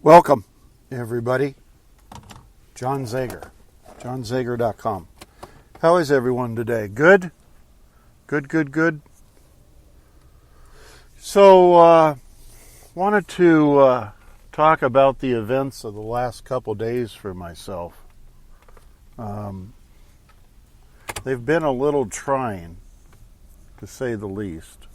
Welcome, everybody. John Zager, johnzager.com. How is everyone today? Good? Good. So, wanted to talk about the events of the last couple days for myself. They've been a little trying, to say the least.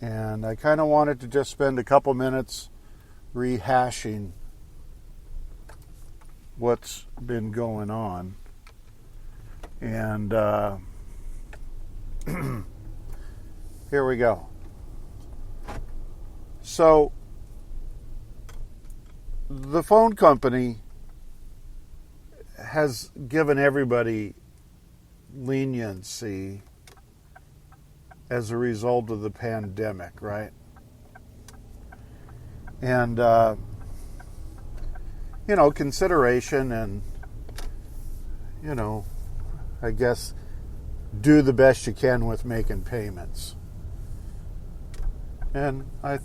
And I kind of wanted to just spend a couple minutes rehashing what's been going on. And here we go. So, the phone company has given everybody leniency as a result of the pandemic, right? And, consideration and, I guess do the best you can with making payments. And I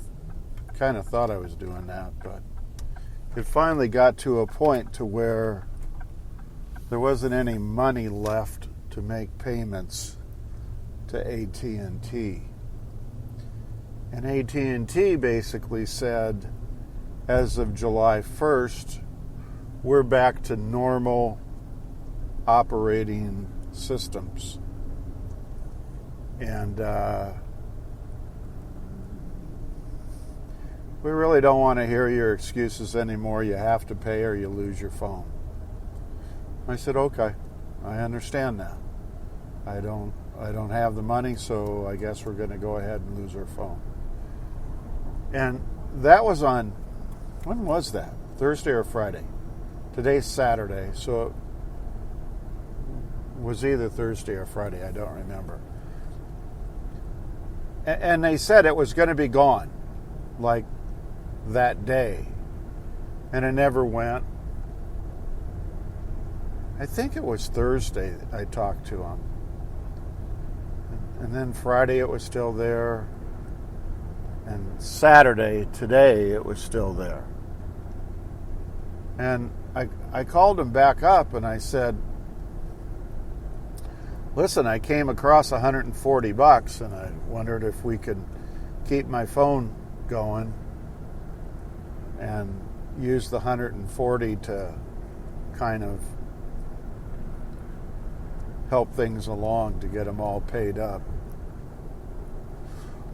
kind of thought I was doing that, but it finally got to a point to where there wasn't any money left to make payments to AT&T. And AT&T basically said, as of July 1st, we're back to normal operating systems. And we really don't want to hear your excuses anymore. You have to pay or you lose your phone. I said, okay, I understand that. I don't have the money, so I guess we're going to go ahead and lose our phone. And that was on, when was that? Thursday or Friday? Today's Saturday, so it was either Thursday or Friday, I don't remember. And they said it was going to be gone, like that day. And it never went. I think it was Thursday I talked to him. And then Friday it was still there. And Saturday, today, it was still there. And I called him back up and I said, listen, I came across $140 and I wondered if we could keep my phone going and use the $140 to kind of help things along to get them all paid up.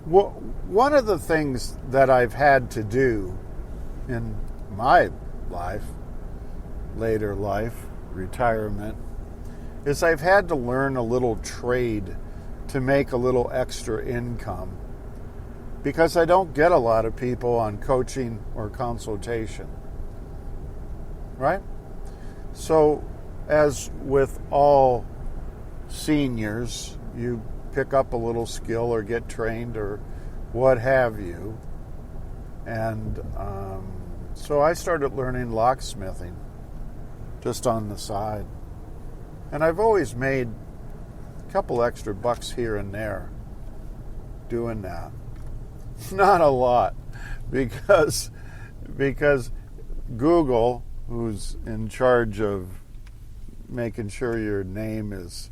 One of the things that I've had to do in my life, later life, retirement, is I've had to learn a little trade to make a little extra income because I don't get a lot of people on coaching or consultation, right? So, as with all seniors, you pick up a little skill or get trained or what have you. And so I started learning locksmithing just on the side. And I've always made a couple extra bucks here and there doing that. Not a lot, because Google, who's in charge of making sure your name is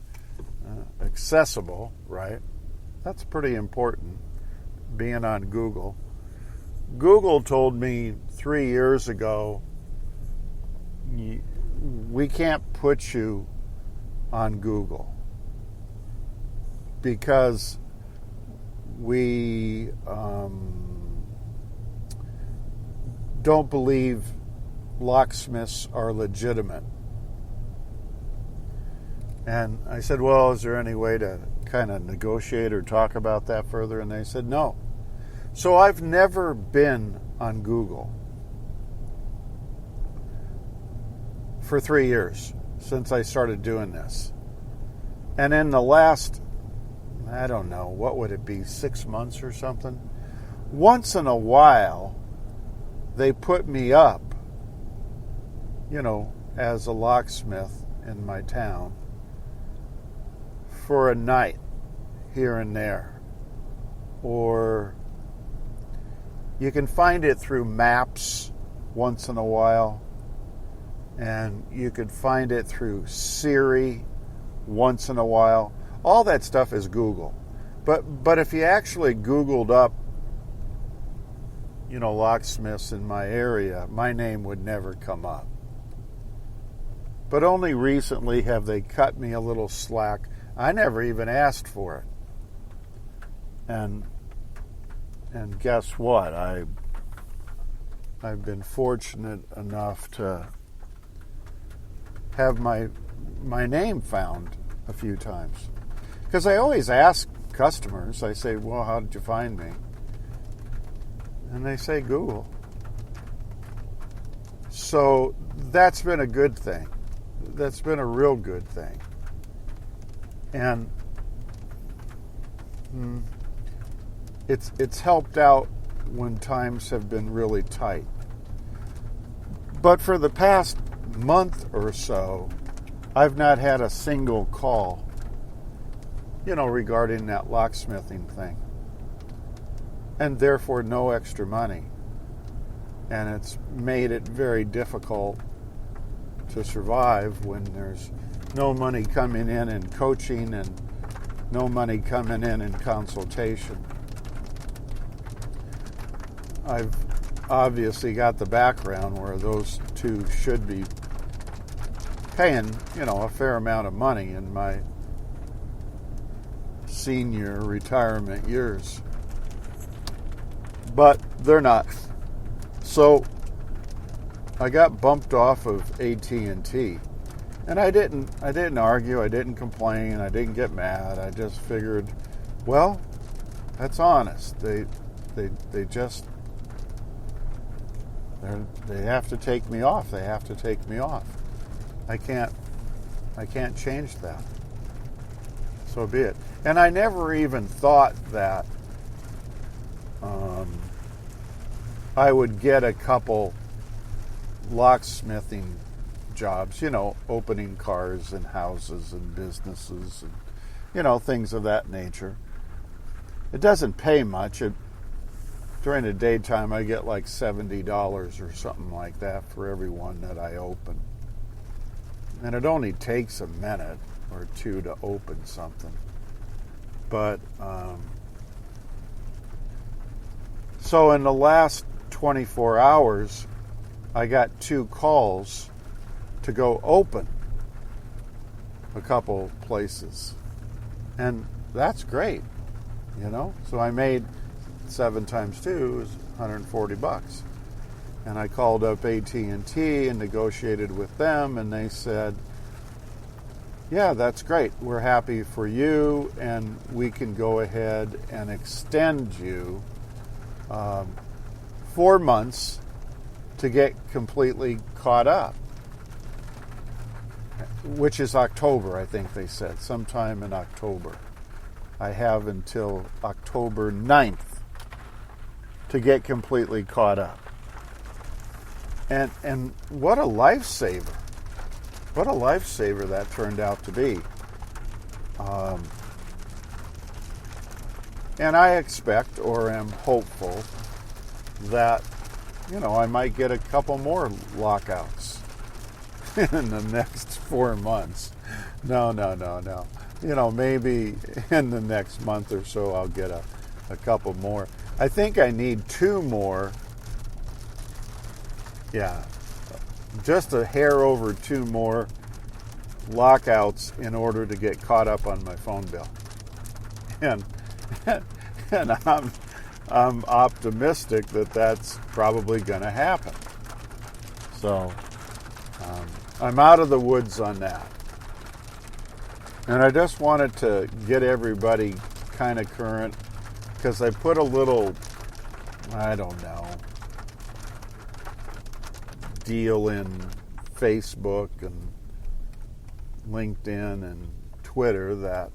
accessible, right? That's pretty important, being on Google. Google told me 3 years ago, we can't put you on Google because we don't believe locksmiths are legitimate. And I said, well, is there any way to kind of negotiate or talk about that further? And they said, no. So I've never been on Google for 3 years since I started doing this. And in the last, I don't know, what would it be, 6 months or something? Once in a while, they put me up, as a locksmith in my town for a night here and there. Or you can find it through maps once in a while, and you could find it through Siri once in a while. All that stuff is Google. But if you actually Googled up, locksmiths in my area, my name would never come up. But only recently have they cut me a little slack. I never even asked for it. And guess what? I've been fortunate enough to have my name found a few times. Because I always ask customers, I say, well, how did you find me? And they say Google. So that's been a good thing. That's been a real good thing. And it's helped out when times have been really tight. But for the past month or so, I've not had a single call, regarding that locksmithing thing. And therefore no extra money. And it's made it very difficult to survive when there's no money coming in coaching and no money coming in consultation. I've obviously got the background where those two should be paying, a fair amount of money in my senior retirement years. But they're not. So I got bumped off of AT&T. And I didn't argue, I didn't complain, I didn't get mad. I just figured, well, that's honest. They have to take me off. They have to take me off. I can't change that. So be it. And I never even thought that I would get a couple locksmithing jobs, opening cars and houses and businesses and, things of that nature. It doesn't pay much. During the daytime, I get like $70 or something like that for every one that I open. And it only takes a minute or two to open something. But, so in the last 24 hours, I got 2 calls to go open a couple places. And that's great, So I made 7 times 2 is $140. And I called up AT&T and negotiated with them, and they said, yeah, that's great. We're happy for you, and we can go ahead and extend you 4 months to get completely caught up, which is October, I think they said, sometime in October. I have until October 9th to get completely caught up. And what a lifesaver. What a lifesaver that turned out to be. And I expect or am hopeful that, I might get a couple more lockouts in the next 4 months. No. Maybe in the next month or so I'll get a couple more. I think I need 2 more. Yeah, just a hair over 2 more lockouts in order to get caught up on my phone bill. And I'm optimistic that that's probably going to happen. So I'm out of the woods on that. And I just wanted to get everybody kind of current because I put a little, deal in Facebook and LinkedIn and Twitter that,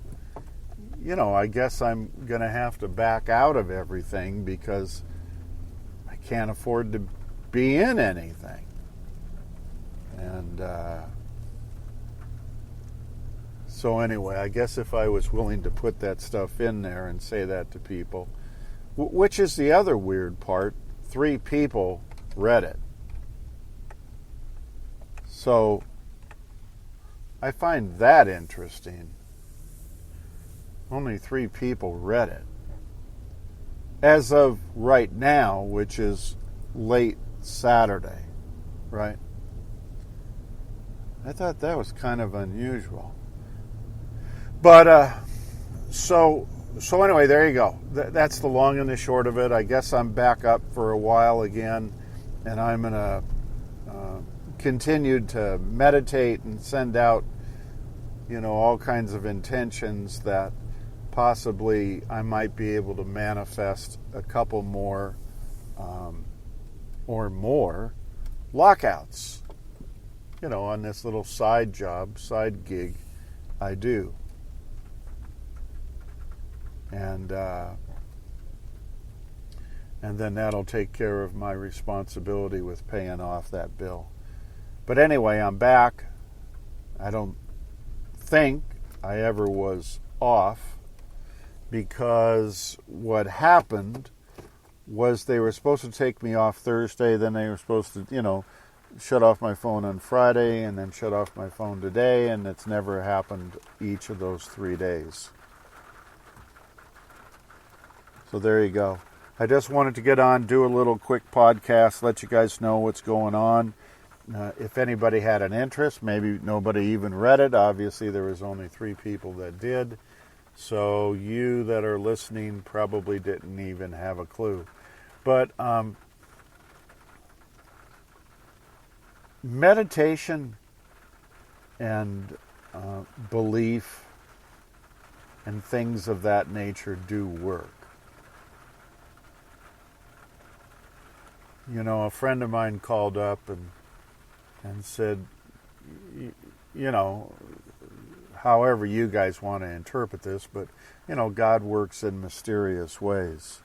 I guess I'm going to have to back out of everything because I can't afford to be in anything. And so anyway, I guess if I was willing to put that stuff in there and say that to people, which is the other weird part, 3 people read it. So I find that interesting. Only 3 people read it. As of right now, which is late Saturday, right? I thought that was kind of unusual. But, so anyway, there you go. That's the long and the short of it. I guess I'm back up for a while again, and I'm going to continue to meditate and send out, all kinds of intentions that possibly I might be able to manifest a couple more or more lockouts, on this little side gig I do. And then that'll take care of my responsibility with paying off that bill. But anyway, I'm back. I don't think I ever was off, because what happened was they were supposed to take me off Thursday, then they were supposed to, shut off my phone on Friday, and then shut off my phone today, and it's never happened each of those 3 days. So there you go. I just wanted to get on, do a little quick podcast, let you guys know what's going on. If anybody had an interest, maybe nobody even read it. Obviously, there was only 3 people that did. So you that are listening probably didn't even have a clue. But meditation and belief and things of that nature do work. A friend of mine called up and said, however you guys want to interpret this, but, God works in mysterious ways.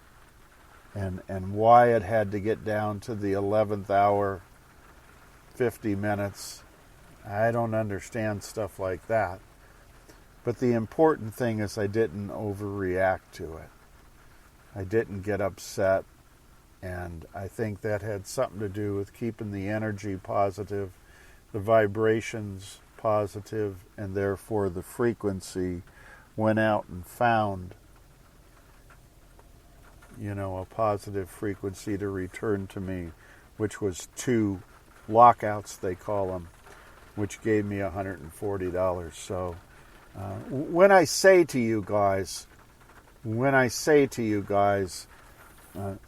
And why it had to get down to the 11th hour, 50 minutes, I don't understand stuff like that. But the important thing is I didn't overreact to it. I didn't get upset. And I think that had something to do with keeping the energy positive, the vibrations positive, and therefore the frequency went out and found, a positive frequency to return to me, which was 2 lockouts, they call them, which gave me $140. So when I say to you guys,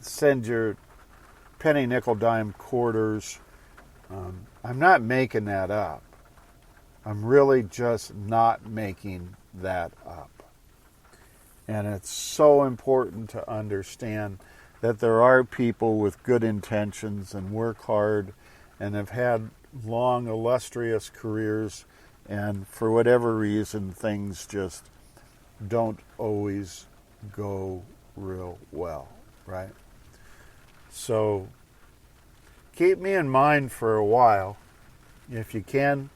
send your penny, nickel, dime, quarters. I'm not making that up. I'm really just not making that up. And it's so important to understand that there are people with good intentions and work hard and have had long, illustrious careers, and for whatever reason, things just don't always go real well. Right? So keep me in mind for a while. If you can,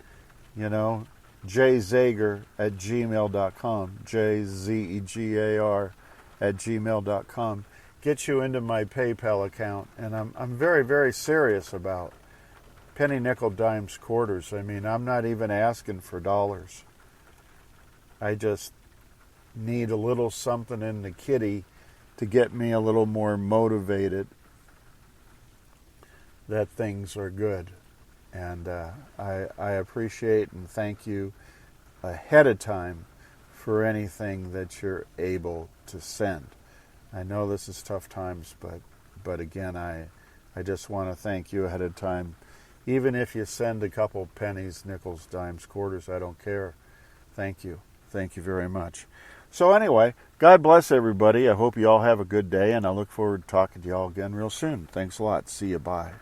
jzager@gmail.com, jzegar@gmail.com. Get you into my PayPal account. And I'm very, very serious about penny, nickel, dimes, quarters. I mean, I'm not even asking for dollars. I just need a little something in the kitty to get me a little more motivated that things are good. And I appreciate and thank you ahead of time for anything that you're able to send. I know this is tough times, but again, I just want to thank you ahead of time. Even if you send a couple pennies, nickels, dimes, quarters, I don't care. Thank you. Thank you very much. So anyway, God bless everybody. I hope you all have a good day, and I look forward to talking to you all again real soon. Thanks a lot. See you. Bye.